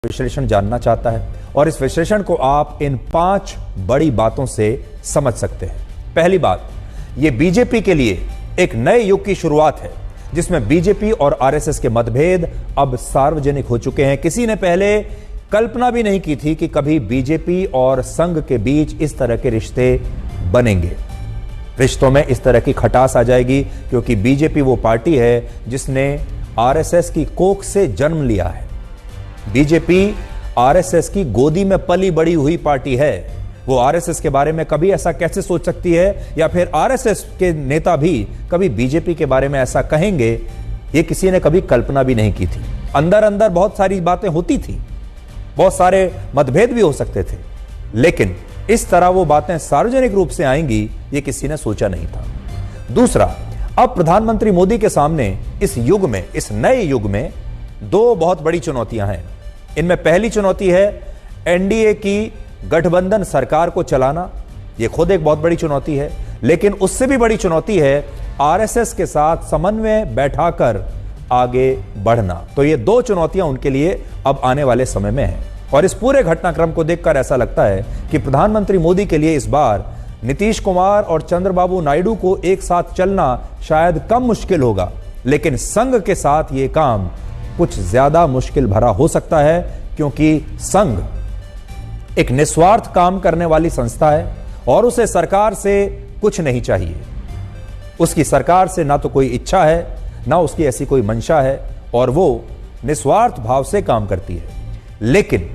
विश्लेषण जानना चाहता है और इस विश्लेषण को आप इन 5 बड़ी बातों से समझ सकते हैं। पहली बात, यह बीजेपी के लिए एक नए युग की शुरुआत है जिसमें बीजेपी और आरएसएस के मतभेद अब सार्वजनिक हो चुके हैं। किसी ने पहले कल्पना भी नहीं की थी कि कभी बीजेपी और संघ के बीच इस तरह के रिश्ते बनेंगे। रिश्तों में इस तरह की खटास आ जाएगी क्योंकि बीजेपी वो पार्टी है जिसने आरएसएस की कोख से जन्म लिया है। बीजेपी आरएसएस की गोदी में पली बड़ी हुई पार्टी है। वो आरएसएस के बारे में कभी ऐसा कैसे सोच सकती है, या फिर आरएसएस के नेता भी कभी बीजेपी के बारे में ऐसा कहेंगे, ये किसी ने कभी कल्पना भी नहीं की थी। अंदर अंदर बहुत सारी बातें होती थी, बहुत सारे मतभेद भी हो सकते थे, लेकिन इस तरह वो बातें सार्वजनिक रूप से आएंगी ये किसी ने सोचा नहीं था। दूसरा, अब प्रधानमंत्री मोदी के सामने इस युग में, इस नए युग में 2 बहुत बड़ी चुनौतियां हैं। इनमें पहली चुनौती है एनडीए की गठबंधन सरकार को चलाना। यह खुद एक बहुत बड़ी चुनौती है, लेकिन उससे भी बड़ी चुनौती है आरएसएस के साथ समन्वय बैठाकर आगे बढ़ना। तो ये 2 चुनौतियां उनके लिए अब आने वाले समय में हैं। और इस पूरे घटनाक्रम को देखकर ऐसा लगता है कि प्रधानमंत्री मोदी के लिए इस बार नीतीश कुमार और चंद्रबाबू नायडू को एक साथ चलना शायद कम मुश्किल होगा, लेकिन संघ के साथ यह काम कुछ ज्यादा मुश्किल भरा हो सकता है, क्योंकि संघ एक निस्वार्थ काम करने वाली संस्था है और उसे सरकार से कुछ नहीं चाहिए। उसकी सरकार से ना तो कोई इच्छा है, ना उसकी ऐसी कोई मंशा है, और वो निस्वार्थ भाव से काम करती है। लेकिन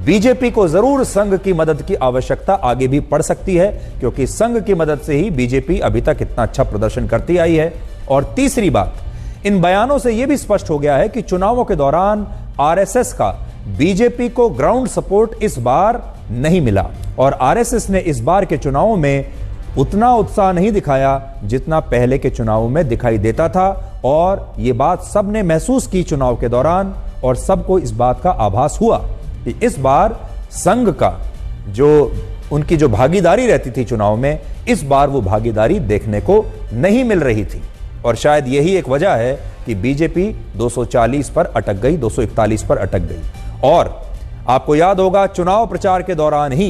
बीजेपी को जरूर संघ की मदद की आवश्यकता आगे भी पड़ सकती है, क्योंकि संघ की मदद से ही बीजेपी अभी तक इतना अच्छा प्रदर्शन करती आई है। और तीसरी बात, इन बयानों से यह भी स्पष्ट हो गया है कि चुनावों के दौरान आरएसएस का बीजेपी को ग्राउंड सपोर्ट इस बार नहीं मिला और आरएसएस ने इस बार के चुनावों में उतना उत्साह नहीं दिखाया जितना पहले के चुनावों में दिखाई देता था। और यह बात सबने महसूस की चुनाव के दौरान, और सबको इस बात का आभास हुआ कि इस बार संघ का जो उनकी जो भागीदारी रहती थी चुनाव में, इस बार वो भागीदारी देखने को नहीं मिल रही थी। और शायद यही एक वजह है कि बीजेपी 240 पर अटक गई, 241 पर अटक गई। और आपको याद होगा, चुनाव प्रचार के दौरान ही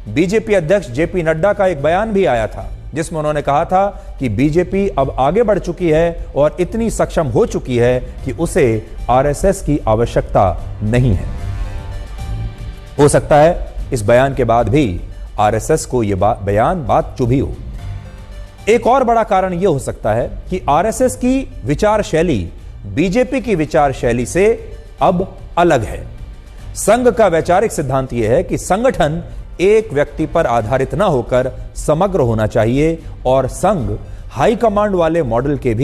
बीजेपी अध्यक्ष जेपी नड्डा का एक बयान भी आया था जिसमें उन्होंने कहा था कि बीजेपी अब आगे बढ़ चुकी है और इतनी सक्षम हो चुकी है कि उसे आरएसएस की आवश्यकता नहीं है। हो सकता है इस बयान के बाद भी आरएसएस को यह बात चुभी हो। एक और बड़ा कारण यह हो सकता है कि आरएसएस की विचार शैली बीजेपी की विचार शैली से अब अलग है। संघ का वैचारिक सिद्धांत यह है कि संगठन एक व्यक्ति पर आधारित न होकर समग्र होना चाहिए, और संघ हाईकमांड वाले मॉडल के भी